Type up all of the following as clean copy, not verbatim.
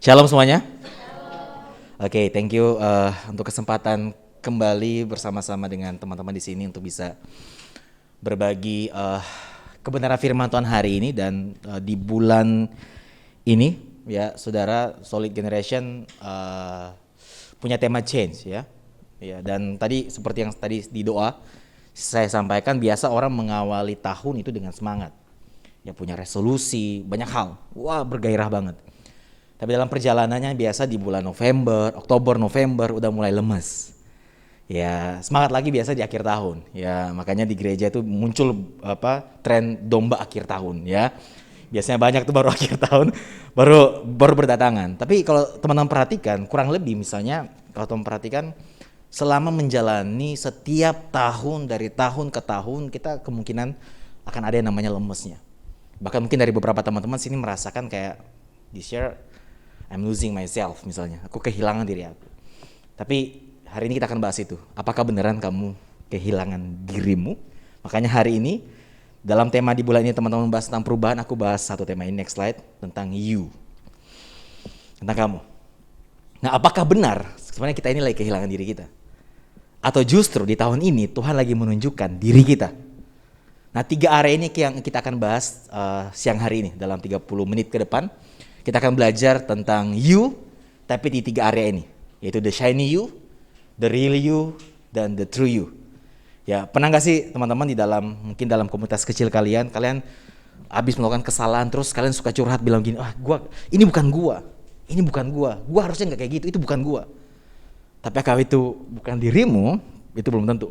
Shalom semuanya. Oke, thank you untuk kesempatan kembali bersama-sama dengan teman-teman di sini untuk bisa berbagi kebenaran firman Tuhan hari ini dan di bulan ini ya, saudara Solid Generation punya tema change ya. Ya, dan tadi seperti yang tadi di doa saya sampaikan, biasa orang mengawali tahun itu dengan semangat. Ya, punya resolusi, banyak hal. Wah, bergairah banget. Tapi dalam perjalanannya biasa di bulan November, Oktober, November udah mulai lemes. Ya, semangat lagi biasa di akhir tahun. Ya, makanya di gereja itu muncul tren domba akhir tahun ya. Biasanya banyak tuh baru akhir tahun baru berdatangan. Tapi kalau teman-teman perhatikan, kurang lebih misalnya kalau teman perhatikan selama menjalani setiap tahun dari tahun ke tahun, kita kemungkinan akan ada yang namanya lemesnya. Bahkan mungkin dari beberapa teman-teman sini merasakan kayak this year I'm losing myself misalnya, aku kehilangan diri aku. Tapi hari ini kita akan bahas itu. Apakah beneran kamu kehilangan dirimu? Makanya hari ini dalam tema di bulan ini teman-teman bahas tentang perubahan. Aku bahas satu tema ini, next slide, tentang you, tentang kamu. Nah, apakah benar sebenarnya kita ini lagi kehilangan diri kita? Atau justru di tahun ini Tuhan lagi menunjukkan diri kita? Nah, 3 area ini yang kita akan bahas siang hari ini dalam 30 menit ke depan. Kita akan belajar tentang you, tapi di 3 area ini, yaitu the shiny you, the real you, dan the true you. Ya, pernah nggak sih teman-teman mungkin dalam komunitas kecil kalian habis melakukan kesalahan terus kalian suka curhat bilang gini, ini bukan gua harusnya nggak kayak gitu, itu bukan gua. Tapi kalau itu bukan dirimu, itu belum tentu.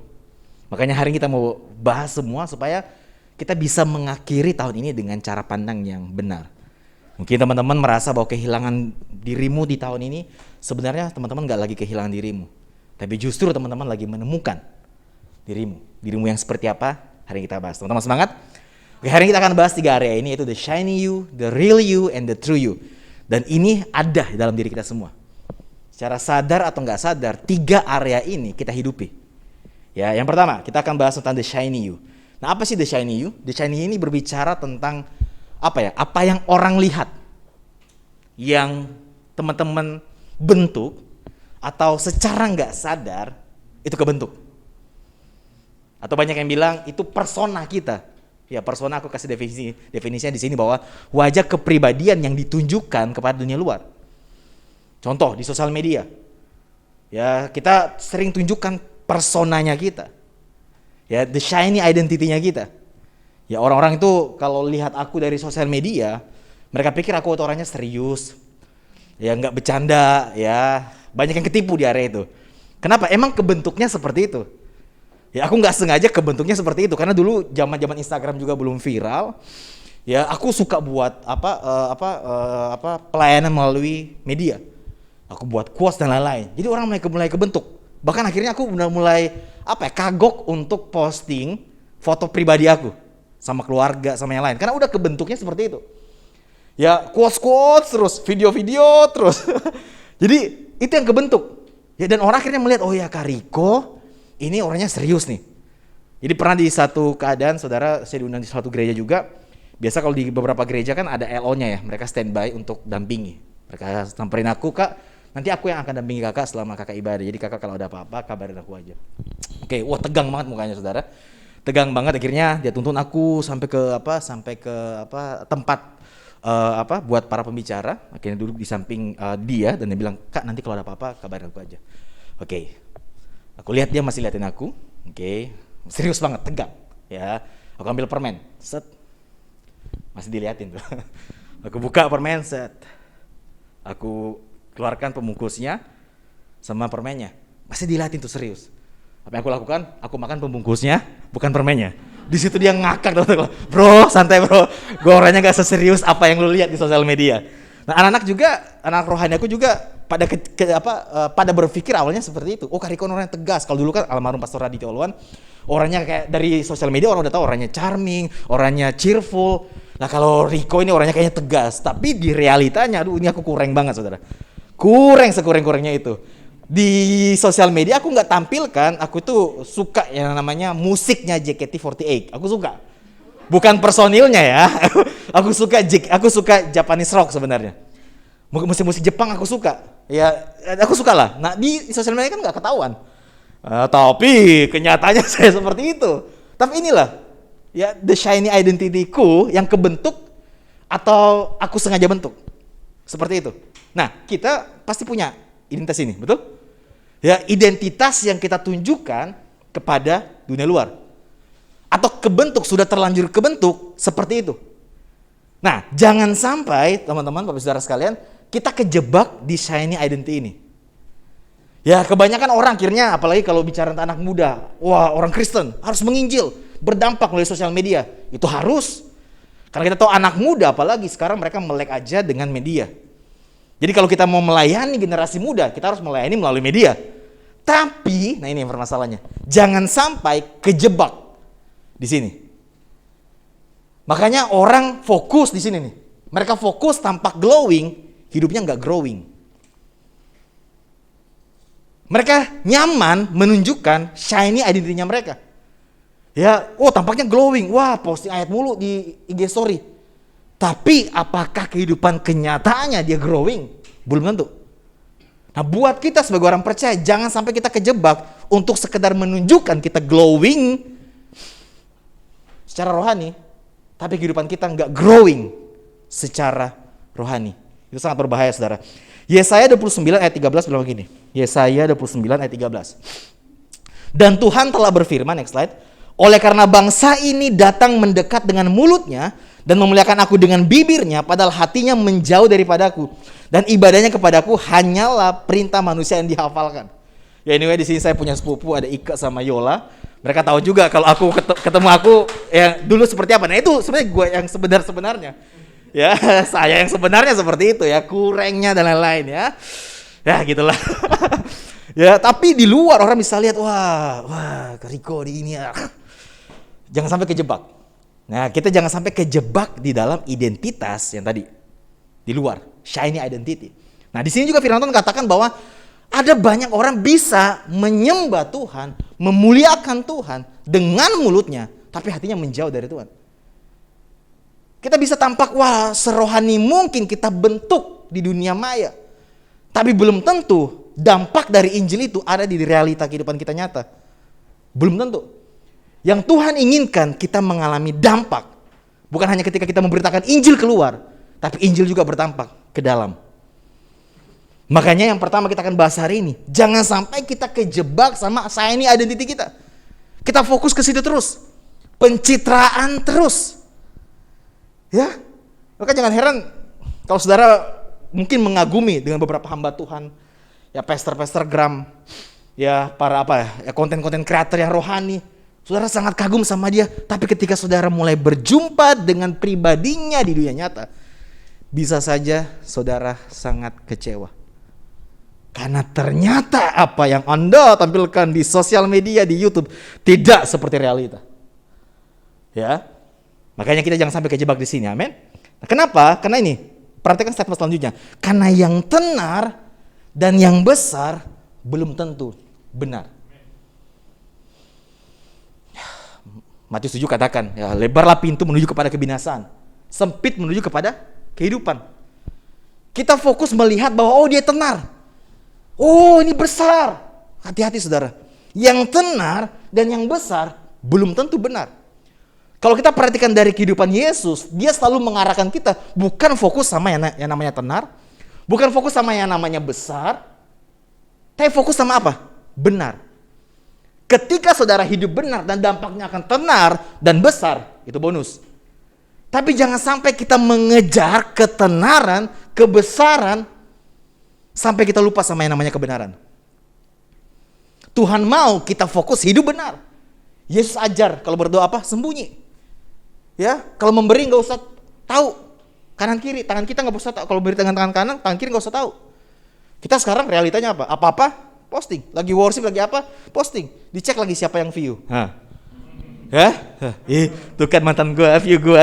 Makanya hari ini kita mau bahas semua supaya kita bisa mengakhiri tahun ini dengan cara pandang yang benar. Mungkin teman-teman merasa bahwa kehilangan dirimu di tahun ini, sebenarnya teman-teman gak lagi kehilangan dirimu. Tapi justru teman-teman lagi menemukan dirimu. Dirimu yang seperti apa, hari ini kita bahas. Teman-teman semangat? Oke, hari ini kita akan bahas 3 area ini, yaitu the shiny you, the real you, and the true you. Dan ini ada di dalam diri kita semua. Secara sadar atau gak sadar, 3 area ini kita hidupi. Ya, yang pertama, kita akan bahas tentang the shiny you. Nah, apa sih the shiny you? The shiny ini berbicara tentang apa yang orang lihat, yang teman-teman bentuk atau secara nggak sadar itu kebentuk. Atau banyak yang bilang itu persona kita. Ya, persona aku kasih definisinya di sini bahwa wajah kepribadian yang ditunjukkan kepada dunia luar. Contoh di sosial media. Ya, kita sering tunjukkan personanya kita. Ya, the shiny identity-nya kita. Ya, orang-orang itu kalau lihat aku dari sosial media, mereka pikir aku orangnya serius, ya nggak bercanda, ya banyak yang ketipu di area itu. Kenapa? Emang kebentuknya seperti itu. Ya, aku nggak sengaja kebentuknya seperti itu karena dulu zaman Instagram juga belum viral. Ya, aku suka buat pelayanan melalui media. Aku buat quotes dan lain-lain. Jadi orang mulai kebentuk. Bahkan akhirnya aku mulai kagok untuk posting foto pribadi aku sama keluarga, sama yang lain. Karena udah kebentuknya seperti itu. Ya, quotes terus, video-video terus. Jadi, itu yang kebentuk. Ya, dan orang akhirnya melihat, oh ya Kak Riko, ini orangnya serius nih. Jadi pernah di satu keadaan, saudara, saya diundang di suatu gereja juga. Biasa kalau di beberapa gereja kan ada LO-nya ya, mereka standby untuk dampingi. Mereka samperin aku, Kak, nanti aku yang akan dampingi kakak selama kakak ibadah. Jadi kakak kalau ada apa-apa, kabarin aku aja. Oke, wah tegang banget mukanya saudara. Tegang banget, akhirnya dia tuntun aku sampai ke tempat buat para pembicara. Akhirnya duduk di samping dia dan dia bilang, Kak nanti kalau ada apa-apa kabarin aku aja. Oke. Aku lihat dia masih liatin aku. Oke. Serius banget, tegang. Ya. Aku ambil permen. Set. Masih diliatin tuh. Aku buka permen, set. Aku keluarkan pembungkusnya sama permennya. Masih diliatin tuh, serius. Apa yang aku lakukan? Aku makan pembungkusnya, bukan permennya. Di situ dia ngakak, bro, santai bro. Gue orangnya gak seserius apa yang lu lihat di sosial media. Nah, anak rohani aku juga pada berpikir awalnya seperti itu. Oh, Kak Riko orangnya tegas. Kalau dulu kan almarhum Pastor Raditya Oluwan, orangnya kayak dari sosial media orang udah tahu orangnya charming, orangnya cheerful. Nah, kalau Riko ini orangnya kayaknya tegas. Tapi di realitanya, ini aku kurang banget saudara. Kurang sekurang-kurangnya itu. Di sosial media aku nggak tampilkan, aku tuh suka yang namanya musiknya JKT48. Aku suka. Bukan personilnya ya. Aku suka Japanese rock sebenarnya. Musik-musik Jepang aku suka. Ya, aku suka lah. Nah, di sosial media kan nggak ketahuan. Tapi kenyataannya saya seperti itu. Tapi inilah, ya the shiny identity-ku yang kebentuk atau aku sengaja bentuk. Seperti itu. Nah, kita pasti punya identitas ini, betul? Ya, identitas yang kita tunjukkan kepada dunia luar. Atau kebentuk, sudah terlanjur kebentuk seperti itu. Nah, jangan sampai teman-teman, Bapak Saudara sekalian, kita kejebak di shiny identity ini. Ya, kebanyakan orang akhirnya, apalagi kalau bicara tentang anak muda, wah, orang Kristen harus menginjil, berdampak melalui sosial media. Itu harus. Karena kita tahu anak muda, apalagi sekarang mereka melek aja dengan media. Jadi kalau kita mau melayani generasi muda, kita harus melayani melalui media. Tapi, nah ini permasalahannya, jangan sampai kejebak di sini. Makanya orang fokus di sini nih. Mereka fokus tampak glowing, hidupnya nggak growing. Mereka nyaman menunjukkan shiny identity-nya mereka. Ya, tampaknya glowing. Wah, posting ayat mulu di IG story. Tapi apakah kehidupan kenyataannya dia growing? Belum tentu. Nah, buat kita sebagai orang percaya, jangan sampai kita kejebak untuk sekedar menunjukkan kita glowing secara rohani, tapi kehidupan kita nggak growing secara rohani. Itu sangat berbahaya, saudara. Yesaya 29 ayat 13 bilang begini. Yesaya 29 ayat 13. Dan Tuhan telah berfirman, next slide. Oleh karena bangsa ini datang mendekat dengan mulutnya dan memuliakan aku dengan bibirnya, padahal hatinya menjauh daripadaku. Dan ibadahnya kepadaku hanyalah perintah manusia yang dihafalkan. Ya anyway, di sini saya punya sepupu, ada Ika sama Yola. Mereka tahu juga kalau aku ketemu aku ya dulu seperti apa. Nah itu sebenarnya gue yang sebenarnya. Ya, saya yang sebenarnya seperti itu ya, kurangnya dan lain-lain ya. Ya gitulah. Ya, tapi di luar orang bisa lihat, wah, Riko di ini ya. Jangan sampai kejebak. Nah, kita jangan sampai kejebak di dalam identitas yang tadi. Di luar, shiny identity. Nah, di sini juga firman Tuhan katakan bahwa ada banyak orang bisa menyembah Tuhan, memuliakan Tuhan dengan mulutnya, tapi hatinya menjauh dari Tuhan. Kita bisa tampak, wah, serohani mungkin kita bentuk di dunia maya. Tapi belum tentu dampak dari Injil itu ada di realita kehidupan kita nyata. Belum tentu. Yang Tuhan inginkan kita mengalami dampak. Bukan hanya ketika kita memberitakan Injil keluar, tapi Injil juga berdampak ke dalam. Makanya yang pertama kita akan bahas hari ini, jangan sampai kita kejebak sama shiny identity kita. Kita fokus ke situ terus. Pencitraan terus. Ya, maka jangan heran kalau saudara mungkin mengagumi dengan beberapa hamba Tuhan, ya pastor gram, ya para konten-konten kreator yang rohani. Saudara sangat kagum sama dia, tapi ketika saudara mulai berjumpa dengan pribadinya di dunia nyata, bisa saja saudara sangat kecewa. Karena ternyata apa yang Anda tampilkan di sosial media, di YouTube, tidak seperti realita. Ya, makanya kita jangan sampai kejebak di sini, amin. Nah, kenapa? Karena ini, perhatikan statement selanjutnya. Karena yang tenar dan yang besar belum tentu benar. Matius 7 katakan, ya, lebarlah pintu menuju kepada kebinasaan, sempit menuju kepada kehidupan. Kita fokus melihat bahwa dia tenar. Ini besar. Hati-hati saudara. Yang tenar dan yang besar belum tentu benar. Kalau kita perhatikan dari kehidupan Yesus, dia selalu mengarahkan kita bukan fokus sama yang namanya tenar, bukan fokus sama yang namanya besar, tapi fokus sama apa? Benar. Ketika saudara hidup benar dan dampaknya akan tenar dan besar, itu bonus. Tapi jangan sampai kita mengejar ketenaran, kebesaran, sampai kita lupa sama yang namanya kebenaran. Tuhan mau kita fokus hidup benar. Yesus ajar kalau berdoa apa? Sembunyi. Ya, kalau memberi nggak usah tahu kanan kiri, tangan kita nggak usah tahu. Kalau beri tangan kanan, tangan kiri nggak usah tahu. Kita sekarang realitanya apa? Apa-apa posting. Lagi worship, lagi apa? Posting. Dicek lagi siapa yang view. Ya, tuh kan mantan gue, view gue,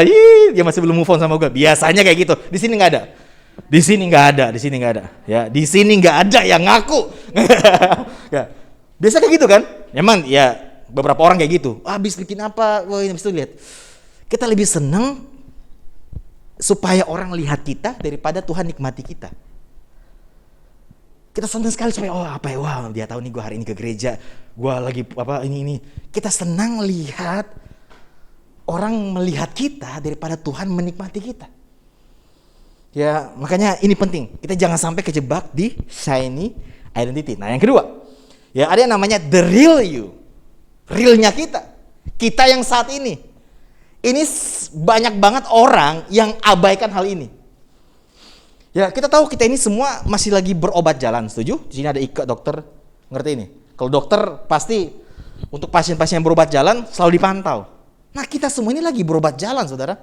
dia masih belum move on sama gue. Biasanya kayak gitu. Di sini nggak ada. Di sini nggak ada. Ya, di sini nggak ada yang ngaku. Ya, biasa kayak gitu kan? Emang ya beberapa orang kayak gitu. Habis bikin apa? Wah, ini habis itu lihat. Kita lebih senang supaya orang lihat kita daripada Tuhan nikmati kita. Kita senang sekali supaya wah dia tahu nih gue hari ini ke gereja, gue lagi ini. Kita senang lihat orang melihat kita daripada Tuhan menikmati kita. Ya makanya ini penting, kita jangan sampai kejebak di shiny identity. Nah yang kedua, ya ada yang namanya the real you, realnya kita yang saat ini. Ini banyak banget orang yang abaikan hal ini. Ya kita tahu kita ini semua masih lagi berobat jalan, setuju? Di sini ada Ika dokter, ngerti ini? Kalau dokter pasti untuk pasien-pasien yang berobat jalan selalu dipantau. Nah kita semua ini lagi berobat jalan, saudara.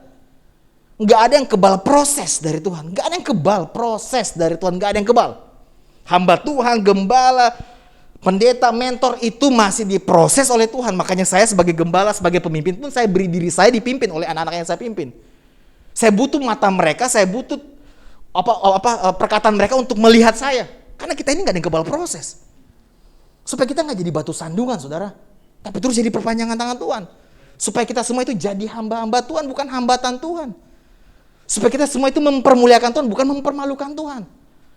Nggak ada yang kebal proses dari Tuhan, nggak ada yang kebal proses dari Tuhan, nggak ada yang kebal. Hamba Tuhan, gembala, pendeta, mentor itu masih diproses oleh Tuhan. Makanya saya sebagai gembala, sebagai pemimpin pun saya beri diri saya dipimpin oleh anak-anak yang saya pimpin. Saya butuh mata mereka, saya butuh perkataan mereka untuk melihat saya. Karena kita ini gak ada yang kebal proses. Supaya kita gak jadi batu sandungan, saudara. Tapi terus jadi perpanjangan tangan Tuhan. Supaya kita semua itu jadi hamba-hamba Tuhan, bukan hambatan Tuhan. Supaya kita semua itu mempermuliakan Tuhan, bukan mempermalukan Tuhan.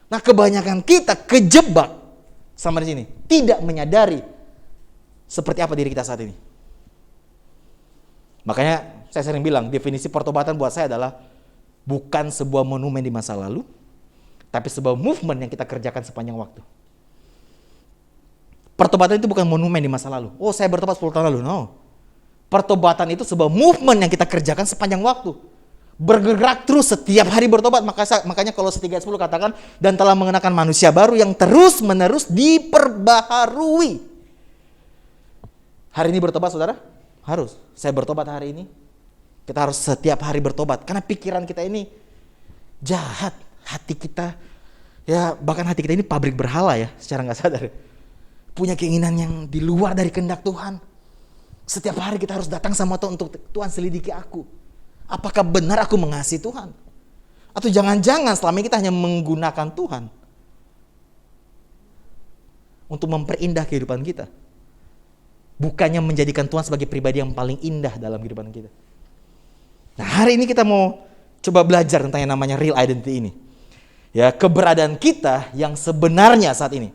Nah kebanyakan kita kejebak sama di sini. Tidak menyadari seperti apa diri kita saat ini. Makanya saya sering bilang, definisi pertobatan buat saya adalah bukan sebuah monumen di masa lalu, tapi sebuah movement yang kita kerjakan sepanjang waktu. Pertobatan itu bukan monumen di masa lalu. Oh saya bertobat 10 tahun lalu. No. Pertobatan itu sebuah movement yang kita kerjakan sepanjang waktu. Bergerak terus setiap hari bertobat. Makanya Kolose 3:10 katakan, dan telah mengenakan manusia baru yang terus menerus diperbaharui. Hari ini bertobat saudara? Harus. Saya bertobat hari ini. Kita harus setiap hari bertobat. Karena pikiran kita ini jahat. Hati kita, ya bahkan hati kita ini pabrik berhala ya. Secara gak sadar. Punya keinginan yang di luar dari kehendak Tuhan. Setiap hari kita harus datang sama Tuhan untuk Tuhan selidiki aku. Apakah benar aku mengasihi Tuhan? Atau jangan-jangan selama ini kita hanya menggunakan Tuhan untuk memperindah kehidupan kita. Bukannya menjadikan Tuhan sebagai pribadi yang paling indah dalam kehidupan kita. Nah hari ini kita mau coba belajar tentang yang namanya real identity ini. Ya keberadaan kita yang sebenarnya saat ini.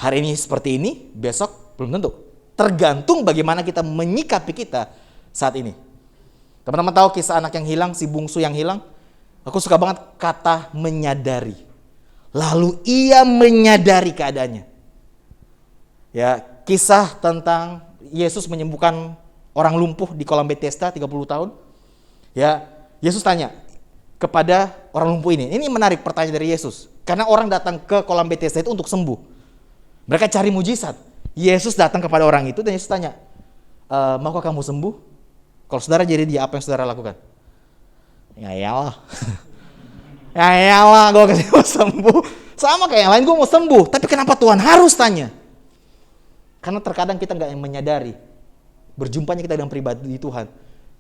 Hari ini seperti ini, besok belum tentu. Tergantung bagaimana kita menyikapi kita saat ini. Teman-teman tahu kisah anak yang hilang, si bungsu yang hilang? Aku suka banget kata menyadari. Lalu ia menyadari keadaannya. Ya kisah tentang Yesus menyembuhkan orang lumpuh di kolam Bethesda 30 tahun. Ya, Yesus tanya kepada orang lumpuh ini. Ini menarik pertanyaan dari Yesus. Karena orang datang ke kolam Bethesda itu untuk sembuh. Mereka cari mujizat. Yesus datang kepada orang itu dan Yesus tanya, maukah kamu sembuh? Kalau saudara jadi dia, apa yang saudara lakukan? Ya iyalah. Ya iyalah, gue kasih mau sembuh. Sama kayak yang lain, gue mau sembuh. Tapi kenapa Tuhan harus tanya? Karena terkadang kita gak menyadari. Berjumpanya kita dengan pribadi Tuhan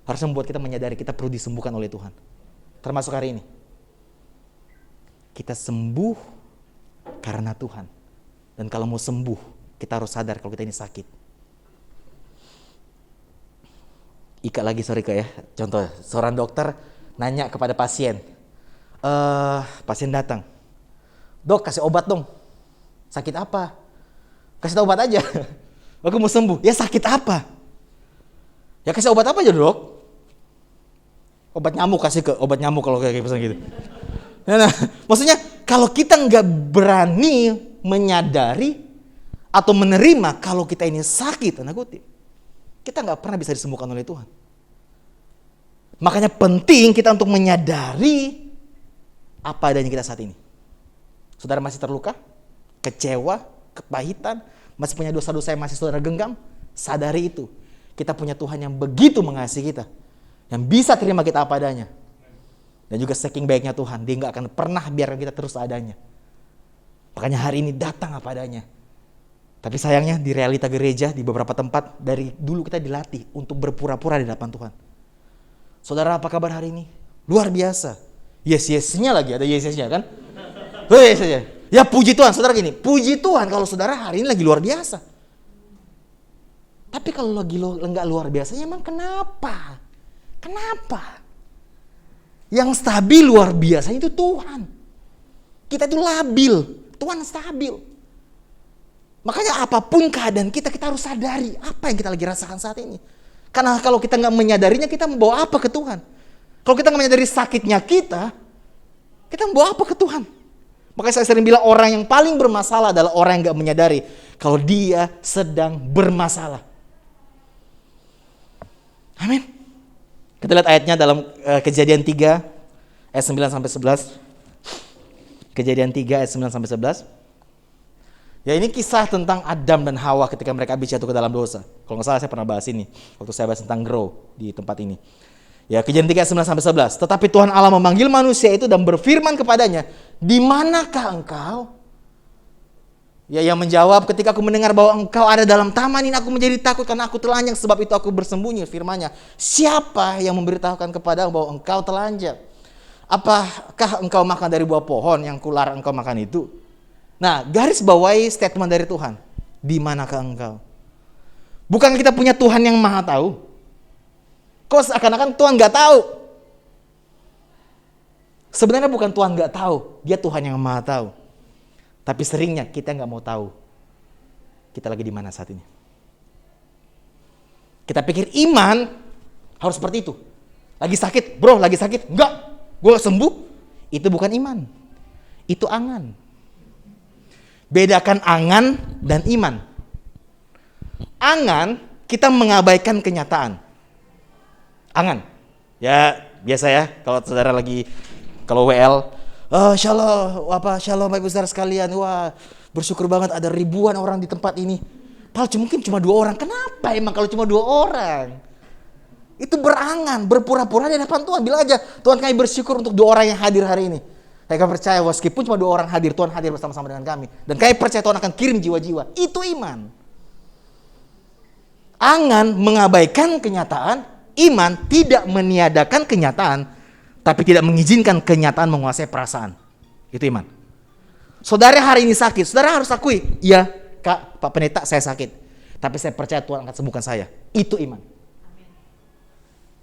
harus membuat kita menyadari kita perlu disembuhkan oleh Tuhan. Termasuk hari ini. Kita sembuh karena Tuhan. Dan kalau mau sembuh, kita harus sadar kalau kita ini sakit. Ika lagi, sorry Kak ya. Contoh, seorang dokter nanya kepada pasien. Pasien datang. Dok, kasih obat dong. Sakit apa? Kasih obat aja. Aku mau sembuh. Ya sakit apa? Ya kasih obat apa aja dok? Obat nyamuk, kasih ke obat nyamuk kalau kayak pesan gitu. Nah, maksudnya kalau kita nggak berani menyadari atau menerima kalau kita ini sakit, tanda kutip, kita nggak pernah bisa disembuhkan oleh Tuhan. Makanya penting kita untuk menyadari apa adanya kita saat ini. Saudara masih terluka, kecewa, kepahitan, masih punya dosa-dosa yang masih saudara genggam, sadari itu. Kita punya Tuhan yang begitu mengasihi kita, yang bisa terima kita apa adanya. Dan juga saking baiknya Tuhan, Dia gak akan pernah biarkan kita terus adanya. Makanya hari ini datang apa adanya. Tapi sayangnya di realita gereja, di beberapa tempat, dari dulu kita dilatih untuk berpura-pura di hadapan Tuhan. Saudara apa kabar hari ini? Luar biasa. Yes-yes-nya lagi, ada yes-yes-nya kan? Yes-yes-nya. Ya puji Tuhan, saudara gini, puji Tuhan kalau saudara hari ini lagi luar biasa. Tapi kalau lagi enggak luar biasanya emang kenapa? Kenapa? Yang stabil luar biasanya itu Tuhan. Kita itu labil. Tuhan stabil. Makanya apapun keadaan kita, kita harus sadari apa yang kita lagi rasakan saat ini. Karena kalau kita nggak menyadarinya, kita membawa apa ke Tuhan? Kalau kita nggak menyadari sakitnya kita membawa apa ke Tuhan? Makanya saya sering bilang orang yang paling bermasalah adalah orang yang nggak menyadari kalau dia sedang bermasalah. Amin. Kita lihat ayatnya dalam Kejadian 3 ayat 9 sampai 11. Kejadian 3 ayat 9 sampai 11. Ya, ini kisah tentang Adam dan Hawa ketika mereka habis jatuh ke dalam dosa. Kalau nggak salah saya pernah bahas ini waktu saya bahas tentang grow di tempat ini. Ya, Kejadian 3 ayat 9 sampai 11. Tetapi Tuhan Allah memanggil manusia itu dan berfirman kepadanya, "Di manakah engkau?" Ya, yang menjawab, "Ketika aku mendengar bahwa engkau ada dalam taman ini, aku menjadi takut karena aku telanjang, sebab itu aku bersembunyi." Firman-Nya, "Siapa yang memberitahukan kepadamu bahwa engkau telanjang? Apakah engkau makan dari buah pohon yang kularang engkau makan itu?" Nah, garis bawahi statement dari Tuhan. Di manakah engkau? Bukan kita punya Tuhan yang maha tahu. Kok seakan-akan Tuhan gak tahu? Sebenarnya bukan Tuhan gak tahu, dia Tuhan yang maha tahu. Tapi seringnya kita gak mau tahu kita lagi di mana saat ini. Kita pikir iman harus seperti itu. Lagi sakit, bro, lagi sakit. Enggak, gue sembuh. Itu bukan iman, itu angan. Bedakan angan dan iman. Angan, kita mengabaikan kenyataan. Angan, ya biasa ya, kalau saudara lagi, kalau WL, shalom Bapak Ibu saudara sekalian, wah bersyukur banget ada ribuan orang di tempat ini. Padahal mungkin cuma 2 orang, kenapa emang kalau cuma 2 orang? Itu berangan, berpura-pura di hadapan Tuhan. Bilang aja, Tuhan kami bersyukur untuk 2 orang yang hadir hari ini. Kami percaya meskipun cuma 2 orang hadir, Tuhan hadir bersama-sama dengan kami. Dan kami percaya Tuhan akan kirim jiwa-jiwa. Itu iman. Angan mengabaikan kenyataan, iman tidak meniadakan kenyataan, tapi tidak mengizinkan kenyataan menguasai perasaan. Itu iman. Saudara hari ini sakit, saudara harus akui, iya Kak, Pak Pendeta saya sakit, tapi saya percaya Tuhan akan sembuhkan saya. Itu iman.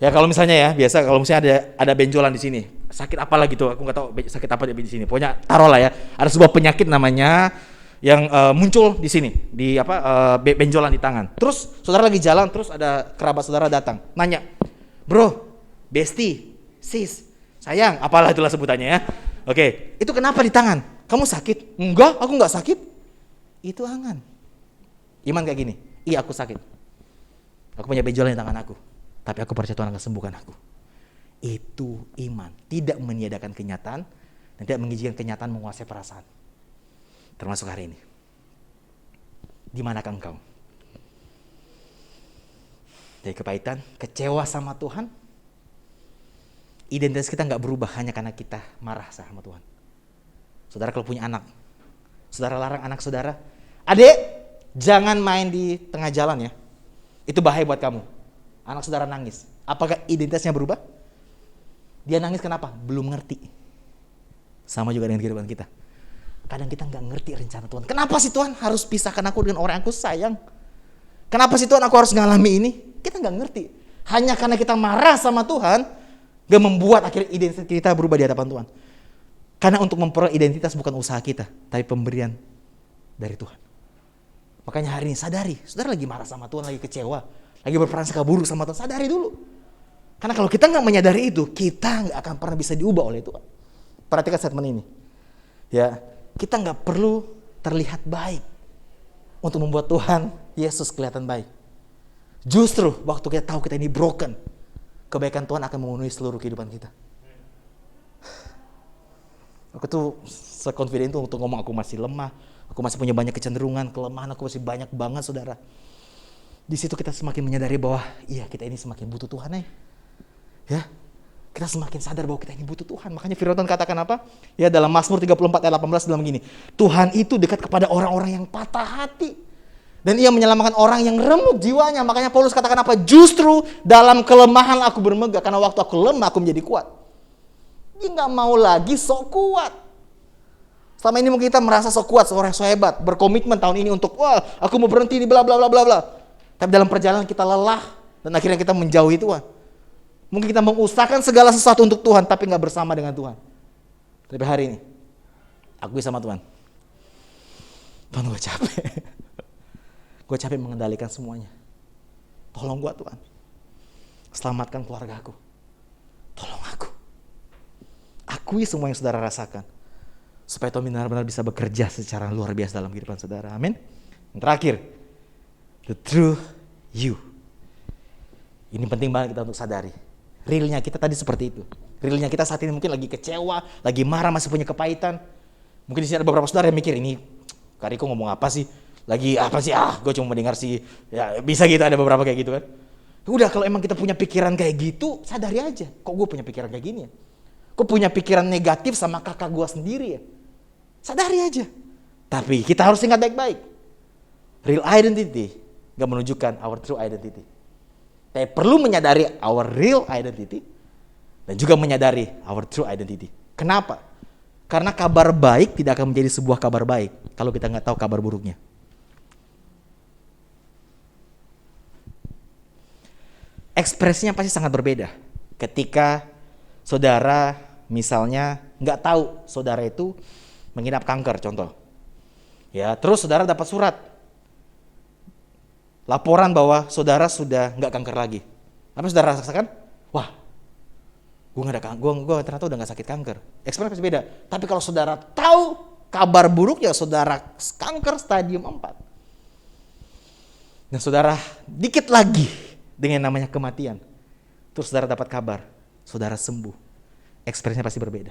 Ya kalau misalnya ya, biasa kalau misalnya ada benjolan di sini, sakit apa lagi tuh, aku nggak tahu sakit apa di sini. Pokoknya taruhlah ya, ada sebuah penyakit namanya yang muncul di sini, di benjolan di tangan. Terus saudara lagi jalan, terus ada kerabat saudara datang, nanya, "Bro, besti, sis, sayang," apalah itulah sebutannya ya. Oke, itu kenapa di tangan? Kamu sakit? Enggak, aku nggak sakit. Itu angan. Iman kayak gini, iya aku sakit. Aku punya benjolan di tangan aku. Tapi aku percaya Tuhan akan sembuhkan aku. Itu iman. Tidak meniadakan kenyataan dan tidak mengizinkan kenyataan menguasai perasaan. Termasuk hari ini. Di manakah engkau? Dari kepahitan, kecewa sama Tuhan. Identitas kita gak berubah hanya karena kita marah sama Tuhan. Saudara kalau punya anak, saudara larang anak saudara, "Adek, jangan main di tengah jalan ya. Itu bahaya buat kamu." Anak saudara nangis. Apakah identitasnya berubah? Dia nangis kenapa? Belum ngerti. Sama juga dengan kehidupan kita. Kadang kita nggak ngerti rencana Tuhan. Kenapa sih Tuhan harus pisahkan aku dengan orang yang aku sayang? Kenapa sih Tuhan aku harus ngalami ini? Kita nggak ngerti. Hanya karena kita marah sama Tuhan, gak membuat akhirnya identitas kita berubah di hadapan Tuhan. Karena untuk memperoleh identitas bukan usaha kita, tapi pemberian dari Tuhan. Makanya hari ini sadari, saudara lagi marah sama Tuhan, lagi kecewa, lagi berprasangka buruk sama Tuhan, sadari dulu. Karena kalau kita nggak menyadari itu, kita nggak akan pernah bisa diubah oleh Tuhan. Perhatikan statement ini. Ya, kita nggak perlu terlihat baik untuk membuat Tuhan Yesus kelihatan baik. Justru waktu kita tahu kita ini broken, kebaikan Tuhan akan memenuhi seluruh kehidupan kita. Aku tuh se-confident itu untuk ngomong aku masih lemah, aku masih punya banyak kecenderungan, kelemahan aku masih banyak banget saudara. Di situ kita semakin menyadari bahwa iya kita ini semakin butuh Tuhan ya. Kita semakin sadar bahwa kita ini butuh Tuhan. Makanya firman Tuhan katakan apa? Ya dalam Mazmur 34 ayat 18 dalam gini. Tuhan itu dekat kepada orang-orang yang patah hati. Dan ia menyelamatkan orang yang remuk jiwanya. Makanya Paulus katakan apa? Justru dalam kelemahan aku bermegah. Karena waktu aku lemah aku menjadi kuat. Dia gak mau lagi sok kuat. Selama ini mungkin kita merasa sok kuat, seorang sok hebat. Berkomitmen tahun ini untuk wah aku mau berhenti di bla bla bla bla bla. Tapi dalam perjalanan kita lelah. Dan akhirnya kita menjauhi Tuhan. Mungkin kita mengusahakan segala sesuatu untuk Tuhan, tapi gak bersama dengan Tuhan. Tapi hari ini, akui sama Tuhan. Tuhan, gue capek. Gue capek mengendalikan semuanya. Tolong gue Tuhan. Selamatkan keluarga aku. Tolong aku. Akui semua yang saudara rasakan. Supaya Tuhan benar-benar bisa bekerja secara luar biasa dalam kehidupan saudara. Amin. Yang terakhir, the true you. Ini penting banget kita untuk sadari. Realnya kita tadi seperti itu. Realnya kita saat ini mungkin lagi kecewa, lagi marah, masih punya kepahitan. Mungkin di sini ada beberapa saudara yang mikir, ini Kak Riko ngomong apa sih? Lagi apa sih? Gue cuma mendengar sih. Ya bisa gitu, ada beberapa kayak gitu kan. Udah, kalau emang kita punya pikiran kayak gitu, sadari aja. Kok gue punya pikiran kayak gini ya? Kok punya pikiran negatif sama kakak gue sendiri ya? Sadari aja. Tapi kita harus ingat baik-baik. Real identity gak menunjukkan our true identity. Tapi perlu menyadari our real identity dan juga menyadari our true identity. Kenapa? Karena kabar baik tidak akan menjadi sebuah kabar baik kalau kita nggak tahu kabar buruknya. Ekspresinya pasti sangat berbeda ketika saudara misalnya nggak tahu saudara itu mengidap kanker, contoh. Ya, terus saudara dapat surat laporan bahwa saudara sudah nggak kanker lagi. Apa yang saudara rasakan? Wah, gue ternyata udah nggak sakit kanker. Ekspresi pasti beda. Tapi kalau saudara tahu kabar buruknya saudara kanker stadium 4, dan saudara dikit lagi dengan namanya kematian, terus saudara dapat kabar saudara sembuh, ekspresinya pasti berbeda.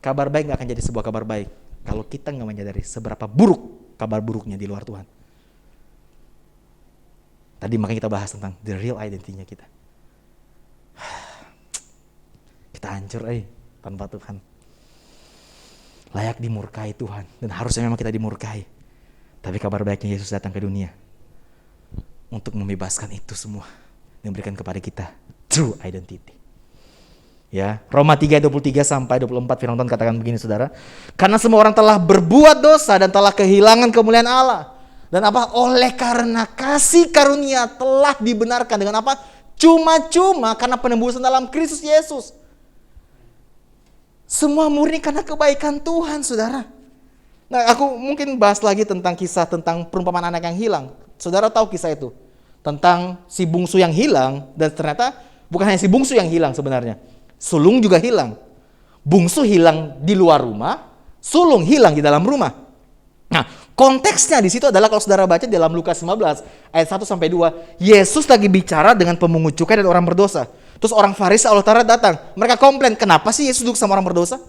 Kabar baik gak akan jadi sebuah kabar baik kalau kita gak menyadari seberapa buruk kabar buruknya di luar Tuhan. Tadi makanya kita bahas tentang the real identity-nya kita. Kita hancur tanpa Tuhan. Layak dimurkai Tuhan, dan harusnya memang kita dimurkai. Tapi kabar baiknya Yesus datang ke dunia untuk membebaskan itu semua, memberikan kepada kita true identity. Ya, Roma 3:23 sampai 24 firman Tuhan katakan begini saudara. Karena semua orang telah berbuat dosa dan telah kehilangan kemuliaan Allah. Dan apa? Oleh karena kasih karunia telah dibenarkan dengan apa? Cuma-cuma karena penebusan dalam Kristus Yesus. Semua murni karena kebaikan Tuhan, saudara. Nah, aku mungkin bahas lagi tentang kisah tentang perumpamaan anak yang hilang. Saudara tahu kisah itu? Tentang si bungsu yang hilang, dan ternyata bukan hanya si bungsu yang hilang sebenarnya. Sulung juga hilang. Bungsu hilang di luar rumah, sulung hilang di dalam rumah. Nah, konteksnya di situ adalah kalau saudara baca dalam Lukas 15 ayat 1 sampai 2, Yesus lagi bicara dengan pemungut cukai dan orang berdosa. Terus orang Farisi Allah Ta'ala datang. Mereka komplain, kenapa sih Yesus duduk sama orang berdosa?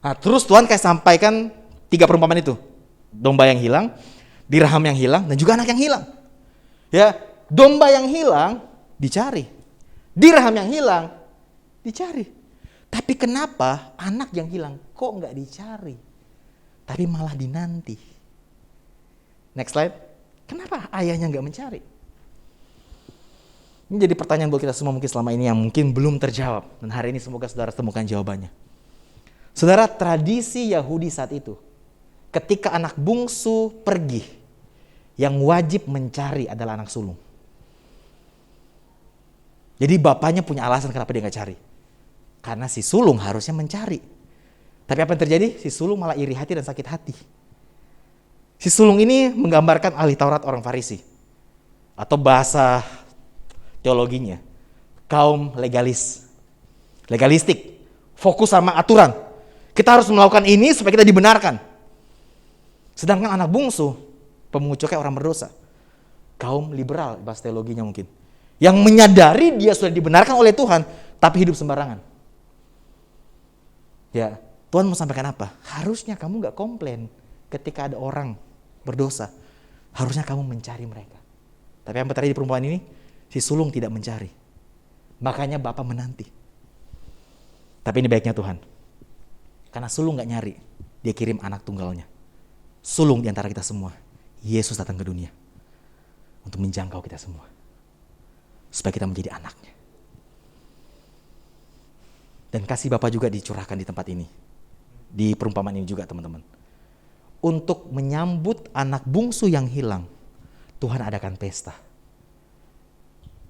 Nah, terus Tuhan kayak sampaikan 3 perumpamaan itu. Domba yang hilang, dirham yang hilang, dan juga anak yang hilang. Ya, domba yang hilang dicari. Dirham yang hilang dicari. Tapi kenapa anak yang hilang kok nggak dicari? Tapi malah dinanti. Next slide. Kenapa ayahnya nggak mencari? Ini jadi pertanyaan buat kita semua mungkin selama ini yang mungkin belum terjawab. Dan hari ini semoga saudara temukan jawabannya. Saudara, tradisi Yahudi saat itu, ketika anak bungsu pergi, yang wajib mencari adalah anak sulung. Jadi bapaknya punya alasan kenapa dia nggak cari. Karena si sulung harusnya mencari. Tapi apa yang terjadi? Si sulung malah iri hati dan sakit hati. Si sulung ini menggambarkan ahli Taurat orang Farisi. Atau bahasa teologinya, kaum legalistik, fokus sama aturan. Kita harus melakukan ini supaya kita dibenarkan. Sedangkan anak bungsu, pemungut cukai orang berdosa, kaum liberal, bahasa teologinya mungkin, yang menyadari dia sudah dibenarkan oleh Tuhan, tapi hidup sembarangan. Ya, Tuhan mau sampaikan apa? Harusnya kamu gak komplain ketika ada orang berdosa. Harusnya kamu mencari mereka. Tapi yang terjadi di perumpamaan ini, si sulung tidak mencari. Makanya Bapak menanti. Tapi ini baiknya Tuhan. Karena sulung gak nyari, dia kirim anak tunggalnya. Sulung di antara kita semua. Yesus datang ke dunia untuk menjangkau kita semua. Supaya kita menjadi anaknya. Dan kasih Bapa juga dicurahkan di tempat ini. Di perumpamaan ini juga teman-teman. Untuk menyambut anak bungsu yang hilang, Tuhan adakan pesta.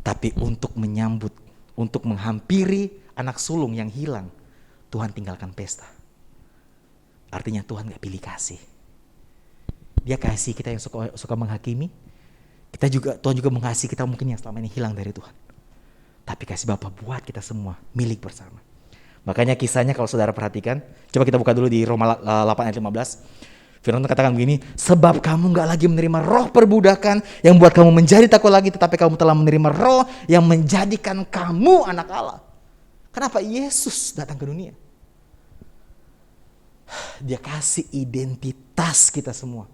Tapi untuk menyambut, untuk menghampiri anak sulung yang hilang, Tuhan tinggalkan pesta. Artinya Tuhan gak pilih kasih. Dia kasih kita yang suka menghakimi. Tuhan juga mengasihi kita mungkin yang selama ini hilang dari Tuhan. Tapi kasih Bapa buat kita semua milik bersama. Makanya kisahnya kalau saudara perhatikan, coba kita buka dulu di Roma 8 ayat 15. Firman katakan begini, sebab kamu gak lagi menerima roh perbudakan yang buat kamu menjadi takut lagi, tetapi kamu telah menerima roh yang menjadikan kamu anak Allah. Kenapa? Yesus datang ke dunia. Dia kasih identitas kita semua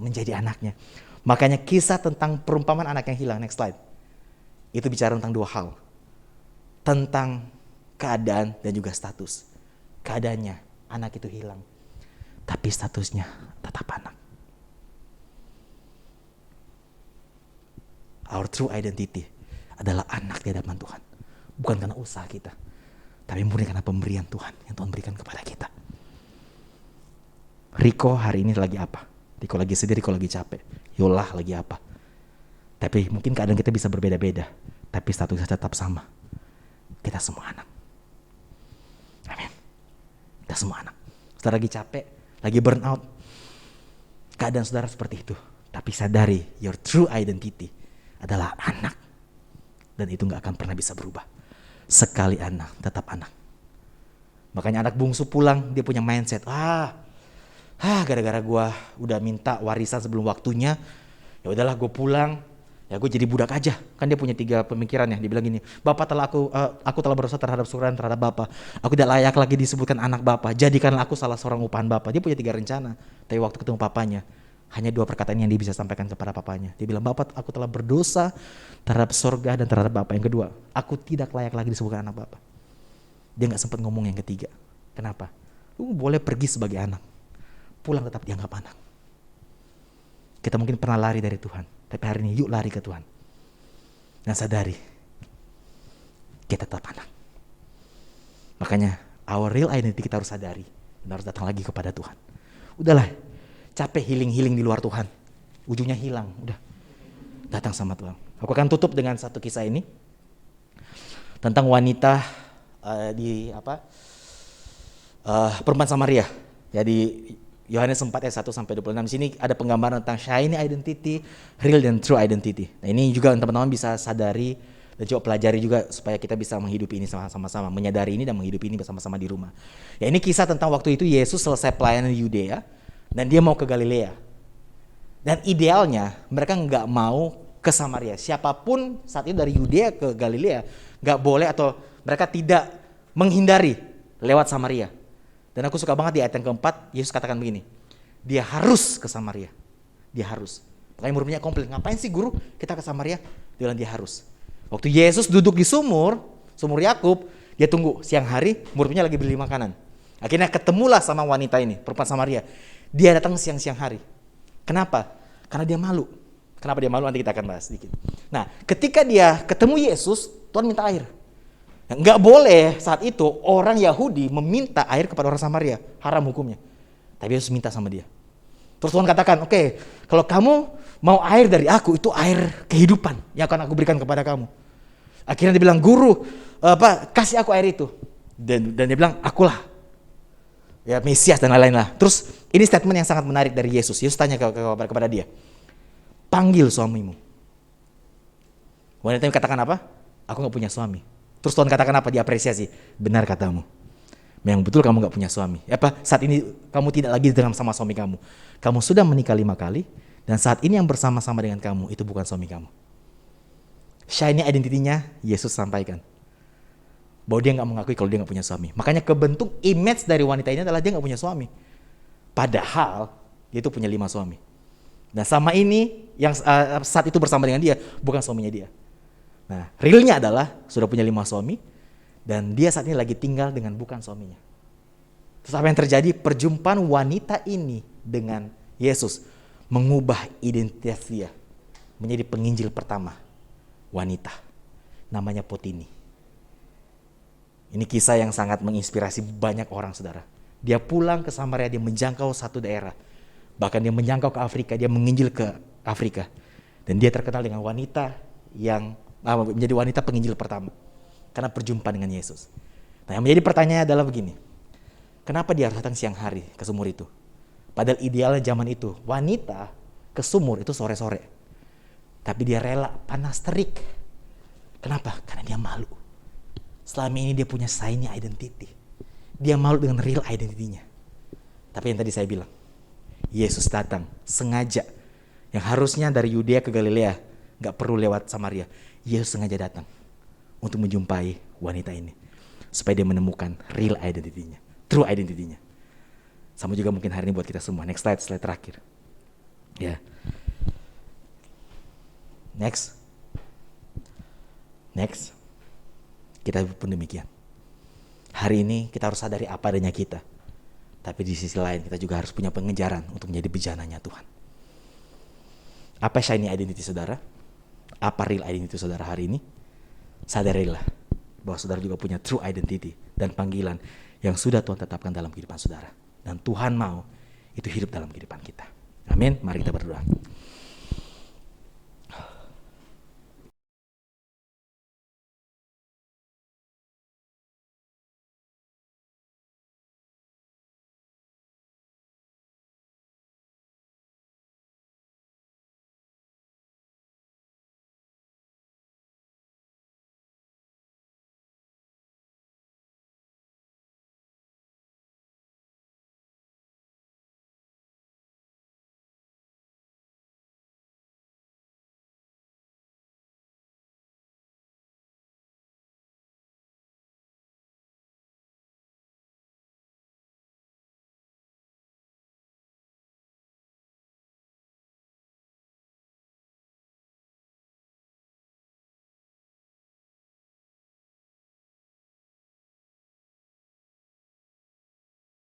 menjadi anaknya. Makanya kisah tentang perumpamaan anak yang hilang, next slide, itu bicara tentang dua hal. Tentang keadaan dan juga status. Keadaannya, anak itu hilang. Tapi statusnya tetap anak. Our true identity adalah anak di hadapan Tuhan. Bukan karena usaha kita, tapi murni karena pemberian Tuhan yang Tuhan berikan kepada kita. Riko hari ini lagi apa? Riko lagi sedih, Riko lagi capek. Yolah lagi apa? Tapi mungkin keadaan kita bisa berbeda-beda, tapi statusnya tetap sama. Kita semua anak. Amin. Kita semua anak. Saudara lagi capek, lagi burn out. Keadaan saudara seperti itu. Tapi sadari your true identity adalah anak. Dan itu gak akan pernah bisa berubah. Sekali anak, tetap anak. Makanya anak bungsu pulang, dia punya mindset. Gara-gara gue udah minta warisan sebelum waktunya, ya udahlah gue pulang, ya gue jadi budak aja. Kan dia punya 3 pemikiran ya. Dia bilang gini, Bapak aku telah berdosa terhadap surga dan terhadap Bapak. Aku tidak layak lagi disebutkan anak Bapak. Jadikanlah aku salah seorang upahan Bapak. Dia punya 3 rencana. Tapi waktu ketemu papanya, hanya 2 perkataan yang dia bisa sampaikan kepada papanya. Dia bilang, Bapak, aku telah berdosa terhadap surga dan terhadap Bapak. Yang kedua, aku tidak layak lagi disebutkan anak Bapak. Dia gak sempat ngomong yang ketiga. Kenapa? Lu boleh pergi sebagai anak, pulang tetap dianggap anak. Kita mungkin pernah lari dari Tuhan, tapi hari ini yuk lari ke Tuhan. Dan sadari, kita tetap anak. Makanya our real identity kita harus sadari, dan harus datang lagi kepada Tuhan. Udahlah, capek healing di luar Tuhan. Ujungnya hilang, udah. Datang sama Tuhan. Aku akan tutup dengan satu kisah ini. Tentang wanita perempuan Samaria. Ya di Yohanes 4 ayat 1 sampai 26. Di sini ada penggambaran tentang shiny identity, real dan true identity. Nah, ini juga teman-teman bisa sadari dan coba pelajari juga supaya kita bisa menghidupi ini sama-sama, menyadari ini dan menghidupi ini bersama-sama di rumah. Ya, ini kisah tentang waktu itu Yesus selesai pelayanan di Yudea dan dia mau ke Galilea. Dan idealnya mereka nggak mau ke Samaria. Siapapun saat itu dari Yudea ke Galilea nggak boleh atau mereka tidak menghindari lewat Samaria. Dan aku suka banget di ayat yang keempat, Yesus katakan begini, dia harus ke Samaria. Dia harus. Makanya murid-muridnya komplain, ngapain sih guru kita ke Samaria? Dia bilang dia harus. Waktu Yesus duduk di sumur Yakub, dia tunggu siang hari, murid-muridnya lagi beli makanan. Akhirnya ketemulah sama wanita ini, perempuan Samaria. Dia datang siang-siang hari. Kenapa? Karena dia malu. Kenapa dia malu? Nanti kita akan bahas sedikit. Nah, ketika dia ketemu Yesus, Tuhan minta air. Nggak boleh saat itu orang Yahudi meminta air kepada orang Samaria, haram hukumnya. Tapi Yesus minta sama dia. Terus Tuhan katakan, oke, kalau kamu mau air dari aku, itu air kehidupan yang akan aku berikan kepada kamu. Akhirnya dia bilang, guru, kasih aku air itu. Dan dia bilang, akulah, ya Mesias dan lain-lain lah. Terus ini statement yang sangat menarik dari Yesus. Yesus tanya kepada dia, panggil suamimu. Wanita yang katakan apa? Aku nggak punya suami. Terus Tuhan katakan apa? Diapresiasi. Benar katamu. Memang betul kamu gak punya suami. Saat ini kamu tidak lagi dengan sama suami kamu. Kamu sudah menikah 5 kali. Dan saat ini yang bersama-sama dengan kamu itu bukan suami kamu. Shiny identity-nya Yesus sampaikan. Bahwa dia gak mengakui kalau dia gak punya suami. Makanya kebentuk image dari wanita ini adalah dia gak punya suami. Padahal dia itu punya 5 suami. Nah sama ini yang saat itu bersama dengan dia bukan suaminya dia. Nah, realnya adalah sudah punya 5 suami dan dia saat ini lagi tinggal dengan bukan suaminya. Terus apa yang terjadi? Perjumpaan wanita ini dengan Yesus mengubah identitas dia menjadi penginjil pertama wanita. Namanya Potini. Ini kisah yang sangat menginspirasi banyak orang, saudara. Dia pulang ke Samaria, dia menjangkau satu daerah. Bahkan dia menjangkau ke Afrika, dia menginjil ke Afrika. Dan dia terkenal dengan wanita yang menjadi wanita penginjil pertama karena perjumpaan dengan Yesus. Nah, yang menjadi pertanyaan adalah begini, kenapa dia harus datang siang hari ke sumur itu? Padahal idealnya zaman itu, wanita ke sumur itu sore-sore. Tapi dia rela panas terik. Kenapa? Karena dia malu. Selama ini dia punya shiny identity. Dia malu dengan real identity-nya. Tapi yang tadi saya bilang, Yesus datang sengaja. Yang harusnya dari Yudea ke Galilea, gak perlu lewat Samaria. Yesus sengaja datang untuk menjumpai wanita ini. Supaya dia menemukan real identity-nya, true identity-nya. Sama juga mungkin hari ini buat kita semua. Next slide terakhir. Ya. Next. Kita pun demikian. Hari ini kita harus sadari apa adanya kita. Tapi di sisi lain kita juga harus punya pengejaran untuk menjadi bejananya Tuhan. Apa shiny identity saudara? Apa real identity saudara hari ini? Sadarilah bahwa saudara juga punya true identity dan panggilan yang sudah Tuhan tetapkan dalam kehidupan saudara. Dan Tuhan mau itu hidup dalam kehidupan kita. Amin. Mari kita berdoa.